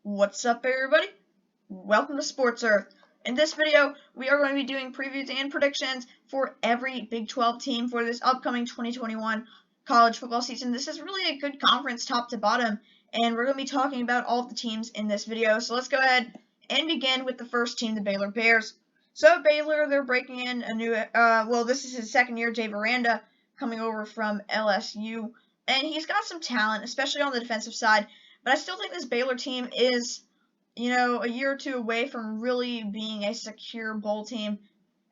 What's up, everybody? Welcome to Sports Earth. In this video, we are going to be doing previews and predictions for every Big 12 team for this upcoming 2021 college football season. This is really a good conference top to bottom, and we're going to be talking about all of the teams in this video. So let's go ahead and begin with the first team, the Baylor Bears. So Baylor, they're breaking in a new, this is his second year, Jay Veranda, coming over from LSU, and he's got some talent, especially on the defensive side. But I still think this Baylor team is, a year or two away from really being a secure bowl team.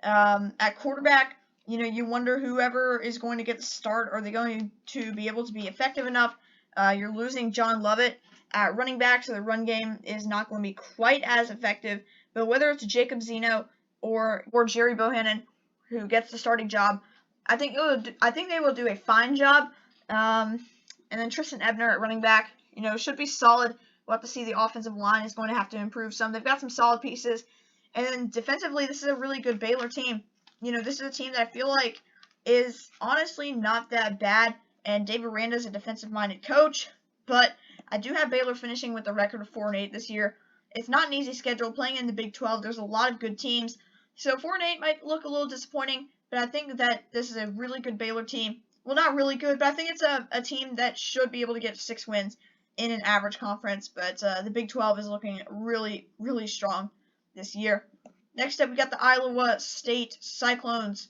At quarterback, you wonder whoever is going to get the start, are they going to be able to be effective enough? You're losing John Lovett at running back, so the run game is not going to be quite as effective. But whether it's Jacob Zeno or Jerry Bohannon who gets the starting job, I think they will do a fine job. And then Tristan Ebner at running back, should be solid. We'll have to see. The offensive line is going to have to improve some. They've got some solid pieces. And then defensively, this is a really good Baylor team. This is a team that I feel like is honestly not that bad. And Dave Aranda is a defensive-minded coach. But I do have Baylor finishing with a record of 4-8 this year. It's not an easy schedule. Playing in the Big 12, there's a lot of good teams. So 4-8 might look a little disappointing. But I think that this is a really good Baylor team. Well, not really good, but I think it's a team that should be able to get 6 wins in an average conference, but the Big 12 is looking really, really strong this year. Next up, we got the Iowa State Cyclones.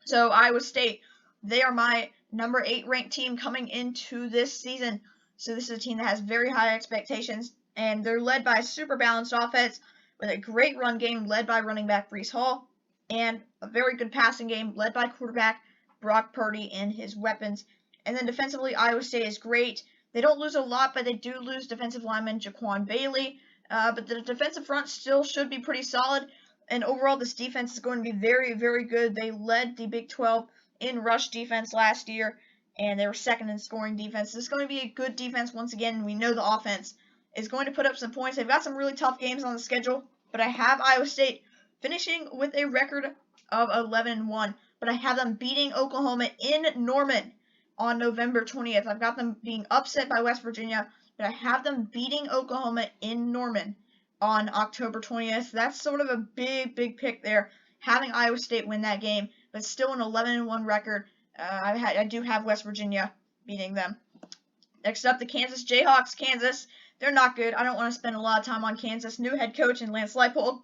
So Iowa State, they are my number 8 ranked team coming into this season. So this is a team that has very high expectations, and they're led by a super balanced offense with a great run game led by running back Breece Hall, and a very good passing game led by quarterback Brock Purdy and his weapons. And then defensively, Iowa State is great. They don't lose a lot, but they do lose defensive lineman Jaquan Bailey. But the defensive front still should be pretty solid. And overall, this defense is going to be very, very good. They led the Big 12 in rush defense last year, and they were second in scoring defense. This is going to be a good defense once again, and we know the offense is going to put up some points. They've got some really tough games on the schedule, but I have Iowa State finishing with a record of 11-1. But I have them beating Oklahoma in Norman on November 20th. I've got them being upset by West Virginia, but I have them beating Oklahoma in Norman on October 20th. That's sort of a big, big pick there, having Iowa State win that game, but still an 11-1 record. I do have West Virginia beating them. Next up, the Kansas Jayhawks. Kansas, they're not good. I don't want to spend a lot of time on Kansas. New head coach in Lance Leipold.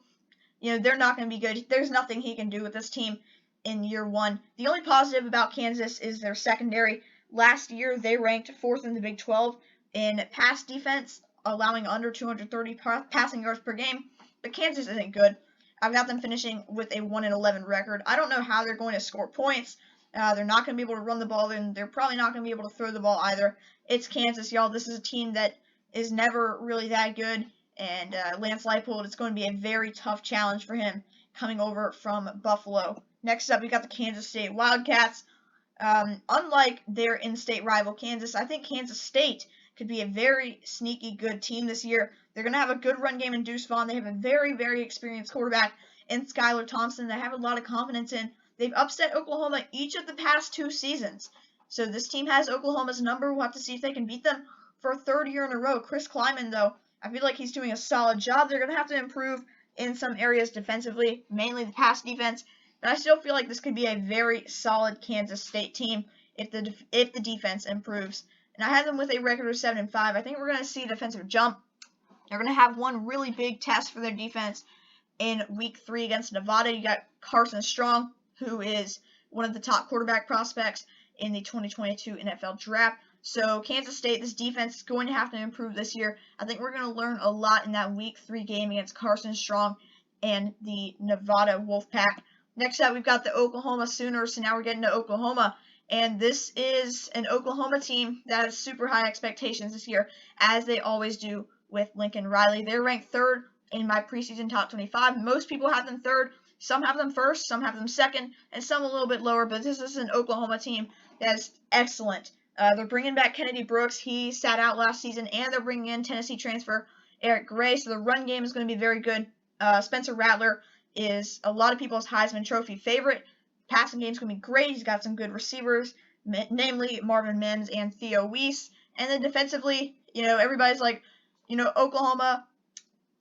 They're not going to be good. There's nothing he can do with this team in year one. The only positive about Kansas is their secondary. Last year, they ranked 4th in the Big 12 in pass defense, allowing under 230 passing yards per game. But Kansas isn't good. I've got them finishing with a 1-11 record. I don't know how they're going to score points. They're not going to be able to run the ball, and they're probably not going to be able to throw the ball either. It's Kansas, y'all. This is a team that is never really that good. And Lance Leipold, it's going to be a very tough challenge for him coming over from Buffalo. Next up, we got the Kansas State Wildcats. Unlike their in-state rival Kansas, I think Kansas State could be a very sneaky good team this year. They're going to have a good run game in Deuce Vaughn. They have a very, very experienced quarterback in Skylar Thompson that I have a lot of confidence in. They've upset Oklahoma each of the past 2 seasons. So this team has Oklahoma's number. We'll have to see if they can beat them for a 3rd year in a row. Chris Kleiman, though, I feel like he's doing a solid job. They're going to have to improve in some areas defensively, mainly the pass defense. But I still feel like this could be a very solid Kansas State team if the defense improves. And I have them with a record of 7-5. I think we're going to see a defensive jump. They're going to have one really big test for their defense in Week 3 against Nevada. You got Carson Strong, who is one of the top quarterback prospects in the 2022 NFL Draft. So Kansas State, this defense is going to have to improve this year. I think we're going to learn a lot in that Week 3 game against Carson Strong and the Nevada Wolfpack. Next up, we've got the Oklahoma Sooners, so now we're getting to Oklahoma, and this is an Oklahoma team that has super high expectations this year, as they always do with Lincoln Riley. They're ranked 3rd in my preseason top 25. Most people have them 3rd. Some have them 1st, some have them 2nd, and some a little bit lower, but this is an Oklahoma team that is excellent. They're bringing back Kennedy Brooks. He sat out last season, and they're bringing in Tennessee transfer Eric Gray, so the run game is going to be very good. Spencer Rattler is a lot of people's Heisman Trophy favorite. Passing game's going to be great. He's got some good receivers, namely Marvin Mims and Theo Weiss. And then defensively, everybody's like, Oklahoma,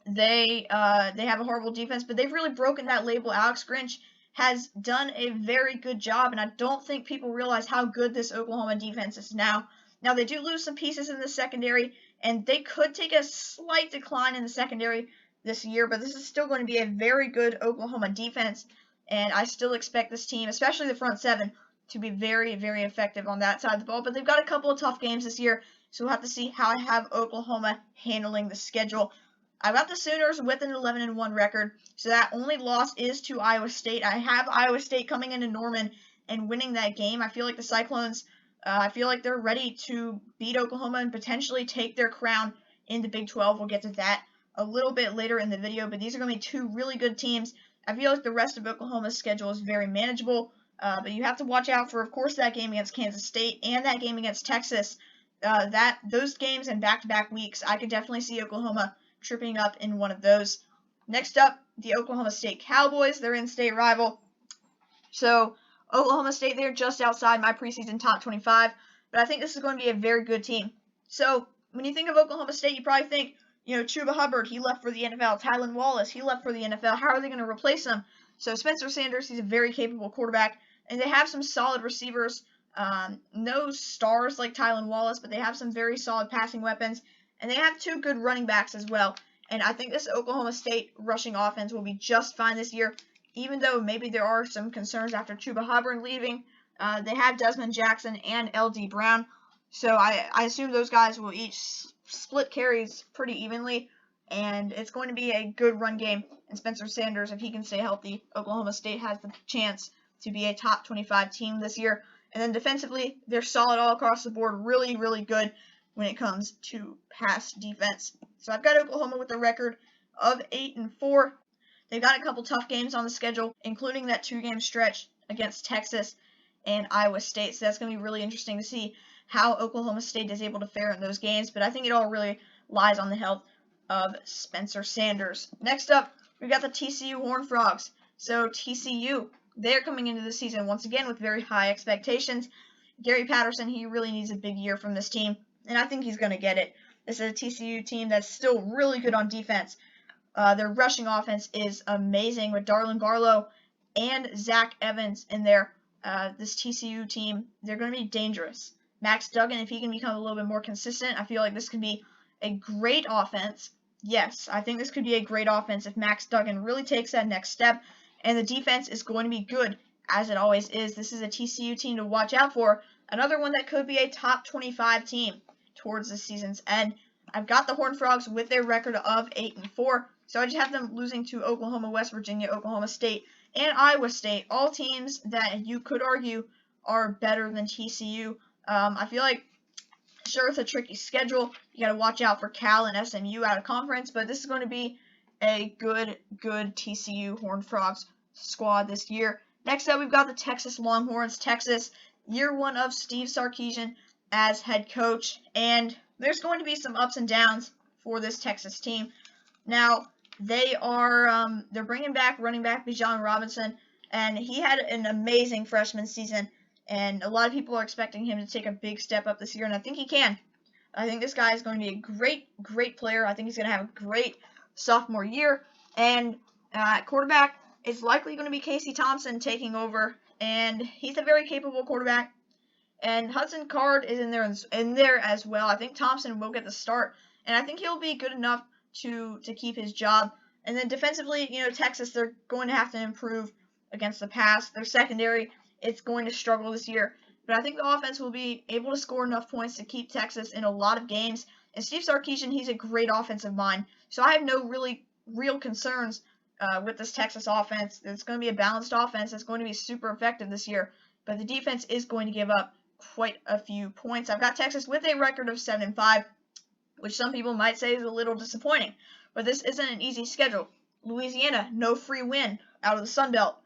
they have a horrible defense, but they've really broken that label. Alex Grinch has done a very good job, and I don't think people realize how good this Oklahoma defense is now. Now, they do lose some pieces in the secondary, and they could take a slight decline in the secondary this year, but this is still going to be a very good Oklahoma defense, and I still expect this team, especially the front seven, to be very, very effective on that side of the ball. But they've got a couple of tough games this year, so we'll have to see how I have Oklahoma handling the schedule. I've got the Sooners with an 11-1 record, so that only loss is to Iowa State. I have Iowa State coming into Norman and winning that game. I feel like the Cyclones, I feel like they're ready to beat Oklahoma and potentially take their crown in the Big 12. We'll get to that a little bit later in the video, but these are going to be two really good teams. I feel like the rest of Oklahoma's schedule is very manageable, but you have to watch out for, of course, that game against Kansas State and that game against Texas. Those games in back-to-back weeks, I could definitely see Oklahoma tripping up in one of those. Next up, the Oklahoma State Cowboys. They're in-state rival. So, Oklahoma State, they're just outside my preseason top 25, but I think this is going to be a very good team. So, when you think of Oklahoma State, you probably think, Chuba Hubbard, he left for the NFL. Tylan Wallace, he left for the NFL. How are they going to replace him? So, Spencer Sanders, he's a very capable quarterback, and they have some solid receivers. No stars like Tylan Wallace, but they have some very solid passing weapons. And they have two good running backs as well. And I think this Oklahoma State rushing offense will be just fine this year, even though maybe there are some concerns after Chuba Hubbard leaving. They have Desmond Jackson and L.D. Brown. So I assume those guys will each split carries pretty evenly. And it's going to be a good run game. And Spencer Sanders, if he can stay healthy, Oklahoma State has the chance to be a top 25 team this year. And then defensively, they're solid all across the board. Really, really good when it comes to pass defense. So I've got Oklahoma with a record of 8-4. They've got a couple tough games on the schedule, including that 2-game stretch against Texas and Iowa State. So that's going to be really interesting to see how Oklahoma State is able to fare in those games. But I think it all really lies on the health of Spencer Sanders. Next up, we've got the TCU Horned Frogs. So TCU, they're coming into the season once again with very high expectations. Gary Patterson, he really needs a big year from this team. And I think he's going to get it. This is a TCU team that's still really good on defense. Their rushing offense is amazing with Darlin Garlow and Zach Evans in there. This TCU team, they're going to be dangerous. Max Duggan, if he can become a little bit more consistent, I feel like this could be a great offense. Yes, I think this could be a great offense if Max Duggan really takes that next step. And the defense is going to be good, as it always is. This is a TCU team to watch out for. Another one that could be a top 25 team towards the season's end. I've got the Horned Frogs with their record of 8-4, so I just have them losing to Oklahoma, West Virginia, Oklahoma State, and Iowa State, all teams that you could argue are better than TCU. I feel like, sure, it's a tricky schedule. You got to watch out for Cal and SMU out of conference, but this is going to be a good TCU Horned Frogs squad this year. Next up, we've got the Texas Longhorns. Texas, year one of Steve Sarkisian as head coach, and there's going to be some ups and downs for this Texas team. Now, they're bringing back running back Bijan Robinson, and he had an amazing freshman season, and a lot of people are expecting him to take a big step up this year, and I think he can. I think this guy is going to be a great player. I think he's going to have a great sophomore year, and quarterback is likely going to be Casey Thompson taking over, and he's a very capable quarterback. And Hudson Card is in there as well. I think Thompson will get the start, and I think he'll be good enough to keep his job. And then defensively, Texas, they're going to have to improve against the pass. Their secondary, it's going to struggle this year. But I think the offense will be able to score enough points to keep Texas in a lot of games. And Steve Sarkisian, he's a great offensive mind. So I have no real concerns with this Texas offense. It's going to be a balanced offense that's going to be super effective this year. But the defense is going to give up quite a few points. I've got Texas with a record of 7-5, which some people might say is a little disappointing. But this isn't an easy schedule. Louisiana, no free win out of the Sun Belt.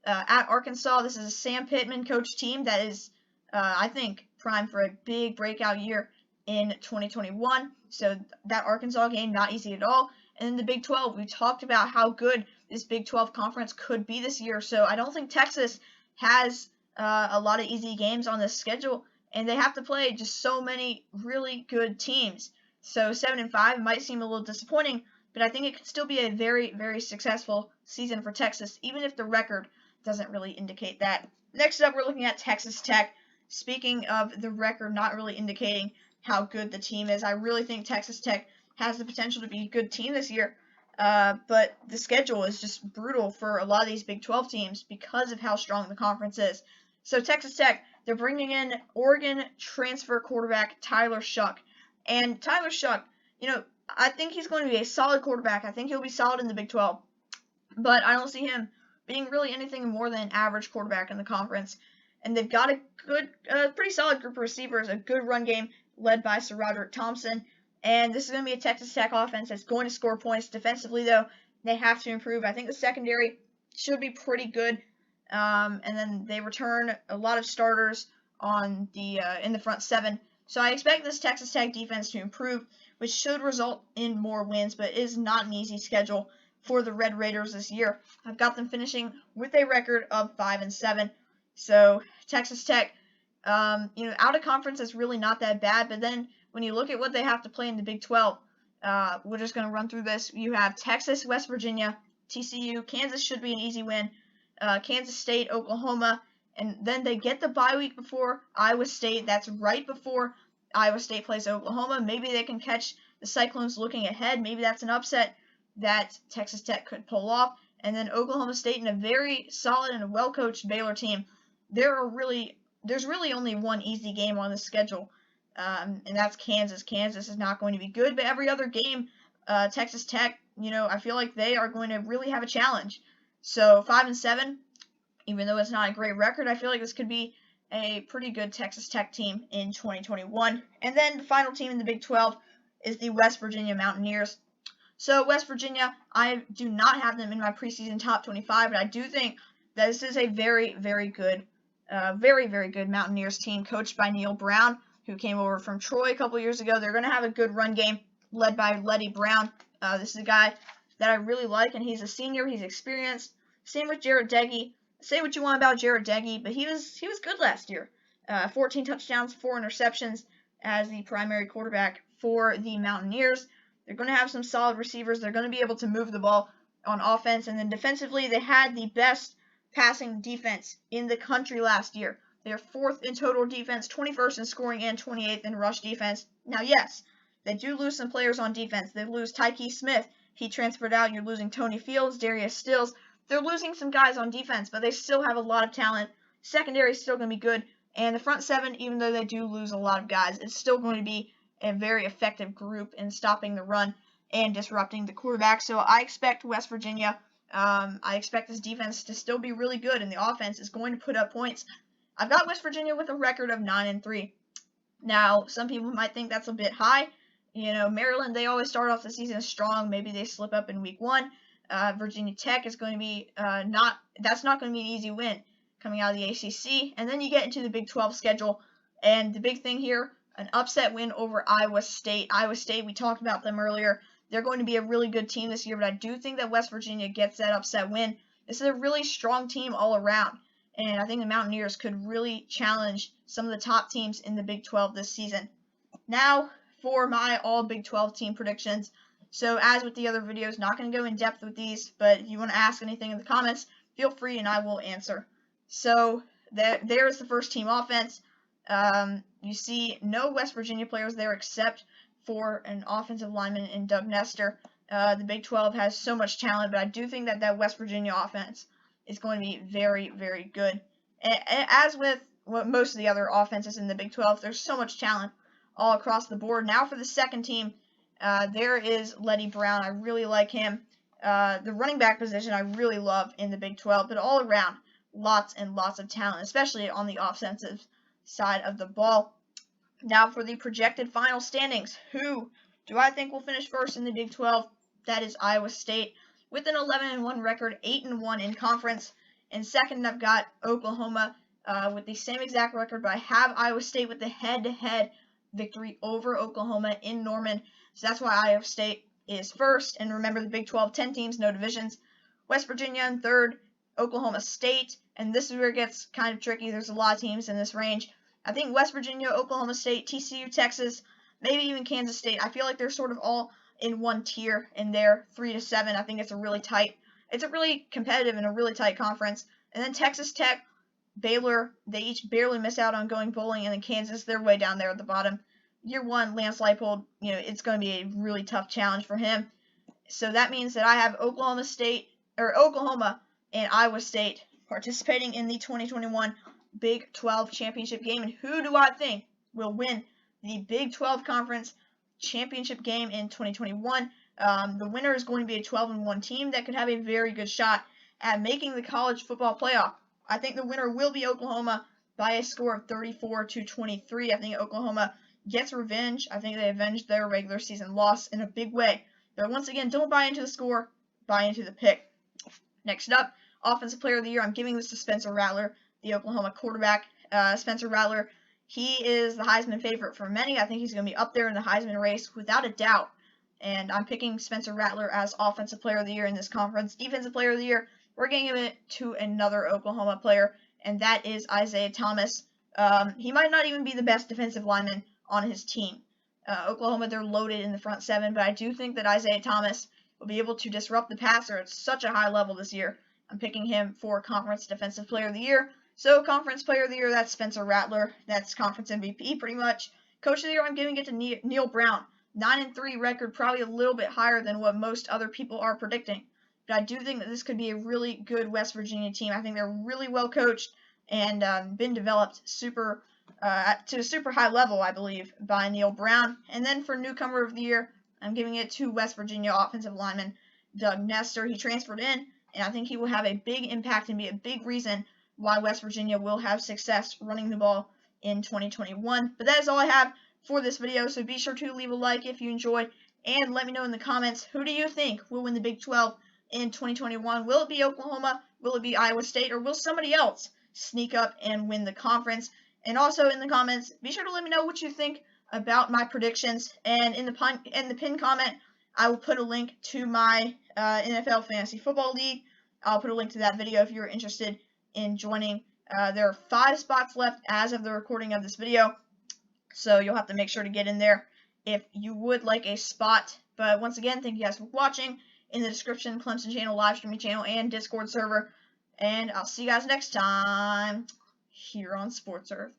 At Arkansas, this is a Sam Pittman coach team that is, I think, primed for a big breakout year in 2021. So that Arkansas game, not easy at all. And then the Big 12, we talked about how good this Big 12 conference could be this year. So I don't think Texas has a lot of easy games on this schedule, and they have to play just so many really good teams. So 7-5 might seem a little disappointing, but I think it could still be a very, very successful season for Texas, even if the record doesn't really indicate that. Next up, we're looking at Texas Tech. Speaking of the record not really indicating how good the team is, I really think Texas Tech has the potential to be a good team this year. But the schedule is just brutal for a lot of these Big 12 teams because of how strong the conference is. So Texas Tech, they're bringing in Oregon transfer quarterback Tyler Shough. And Tyler Shough, I think he's going to be a solid quarterback. I think he'll be solid in the Big 12. But I don't see him being really anything more than an average quarterback in the conference. And they've got a good, pretty solid group of receivers, a good run game led by Sir Roderick Thompson. And this is going to be a Texas Tech offense that's going to score points. Defensively, though, they have to improve. I think the secondary should be pretty good. And then they return a lot of starters on in the front seven. So I expect this Texas Tech defense to improve, which should result in more wins, but it is not an easy schedule for the Red Raiders this year. I've got them finishing with a record of 5-7. So Texas Tech, out of conference is really not that bad, but then when you look at what they have to play in the Big 12, we're just going to run through this. You have Texas, West Virginia, TCU, Kansas should be an easy win, Kansas State, Oklahoma, and then they get the bye week before Iowa State. That's right before Iowa State plays Oklahoma. Maybe they can catch the Cyclones looking ahead. Maybe that's an upset that Texas Tech could pull off. And then Oklahoma State and a very solid and well-coached Baylor team. There's really only one easy game on the schedule. And that's Kansas. Kansas is not going to be good, but every other game, Texas Tech, I feel like they are going to really have a challenge. So 5-7, even though it's not a great record, I feel like this could be a pretty good Texas Tech team in 2021. And then the final team in the Big 12 is the West Virginia Mountaineers. So West Virginia, I do not have them in my preseason top 25, but I do think that this is a very, very good Mountaineers team coached by Neil Brown, who came over from Troy a couple years ago. They're going to have a good run game led by Letty Brown. This is a guy that I really like, and he's a senior. He's experienced. Same with Jarret Doege. Say what you want about Jarret Doege, but he was good last year. 14 touchdowns, 4 interceptions as the primary quarterback for the Mountaineers. They're going to have some solid receivers. They're going to be able to move the ball on offense. And then defensively, they had the best passing defense in the country last year. They are 4th in total defense, 21st in scoring, and 28th in rush defense. Now, yes, they do lose some players on defense. They lose Tyke Smith. He transferred out. You're losing Tony Fields, Darius Stills. They're losing some guys on defense, but they still have a lot of talent. Secondary is still going to be good. And the front seven, even though they do lose a lot of guys, it's still going to be a very effective group in stopping the run and disrupting the quarterback. So I expect West Virginia, I expect this defense to still be really good, and the offense is going to put up points. I've got West Virginia with a record of 9-3. Now, some people might think that's a bit high. Maryland, they always start off the season strong. Maybe they slip up in week 1. Virginia Tech is going to be that's not going to be an easy win coming out of the ACC. And then you get into the Big 12 schedule, and the big thing here, an upset win over Iowa State. Iowa State, we talked about them earlier. They're going to be a really good team this year, but I do think that West Virginia gets that upset win. This is a really strong team all around, and I think the Mountaineers could really challenge some of the top teams in the Big 12 this season. Now for my all Big 12 team predictions. So as with the other videos, not going to go in depth with these, but if you want to ask anything in the comments, feel free and I will answer. So there's the first team offense. You see no West Virginia players there except for an offensive lineman in Doug Nestor. The Big 12 has so much talent, but I do think that West Virginia offense is going to be very, very good. As with most of the other offenses in the Big 12, there's so much talent all across the board. Now for the second team, there is Letty Brown. I really like him. The running back position I really love in the Big 12, but all around, lots and lots of talent, especially on the offensive side of the ball. Now for the projected final standings, who do I think will finish first in the Big 12? That is Iowa State with an 11-1 record, 8-1 in conference. And second, I've got Oklahoma with the same exact record, but I have Iowa State with the head-to-head victory over Oklahoma in Norman. So that's why Iowa State is first. And remember, the Big 12, 10 teams, no divisions. West Virginia in third, Oklahoma State. And this is where it gets kind of tricky. There's a lot of teams in this range. I think West Virginia, Oklahoma State, TCU, Texas, maybe even Kansas State. I feel like they're sort of all in one tier in there, 3 to 7. I think it's a really competitive and a really tight conference. And then Texas Tech, Baylor, they each barely miss out on going bowling, and then Kansas, they're way down there at the bottom. Year 1, Lance Leipold, it's going to be a really tough challenge for him. So that means that I have Oklahoma and Iowa State participating in the 2021 Big 12 championship game. And who do I think will win the Big 12 conference championship game in 2021? The winner is going to be a 12-1 team that could have a very good shot at making the college football playoff. I think the winner will be Oklahoma by a score of 34-23. I think Oklahoma gets revenge. I think they avenged their regular season loss in a big way. But once again, don't buy into the score, buy into the pick. Next up, Offensive Player of the Year. I'm giving this to Spencer Rattler, the Oklahoma quarterback. Spencer Rattler, he is the Heisman favorite for many. I think he's going to be up there in the Heisman race without a doubt. And I'm picking Spencer Rattler as Offensive Player of the Year in this conference. Defensive Player of the Year, we're going to give it to another Oklahoma player, and that is Isaiah Thomas. He might not even be the best defensive lineman on his team. Oklahoma, they're loaded in the front seven, but I do think that Isaiah Thomas will be able to disrupt the passer at such a high level this year. I'm picking him for Conference Defensive Player of the Year. So, Conference Player of the Year, that's Spencer Rattler. That's Conference MVP, pretty much. Coach of the Year, I'm giving it to Neil Brown. 9-3 record, probably a little bit higher than what most other people are predicting. But I do think that this could be a really good West Virginia team. I think they're really well coached and been developed to a super high level, I believe, by Neil Brown. And then for Newcomer of the Year, I'm giving it to West Virginia offensive lineman Doug Nestor. He transferred in, and I think he will have a big impact and be a big reason why West Virginia will have success running the ball in 2021. But that is all I have for this video, so be sure to leave a like if you enjoyed, and let me know in the comments, who do you think will win the Big 12 in 2021? Will it be Oklahoma? Will it be Iowa State? Or will somebody else sneak up and win the conference? And also in the comments, be sure to let me know what you think about my predictions. And in the pinned comment, I will put a link to my NFL Fantasy Football League. I'll put a link to that video if you're interested in joining. There are 5 spots left as of the recording of this video, so you'll have to make sure to get in there if you would like a spot. But once again, thank you guys for watching. In the description, Clemson channel, live streaming channel, and Discord server. And I'll see you guys next time here on Sports Earth.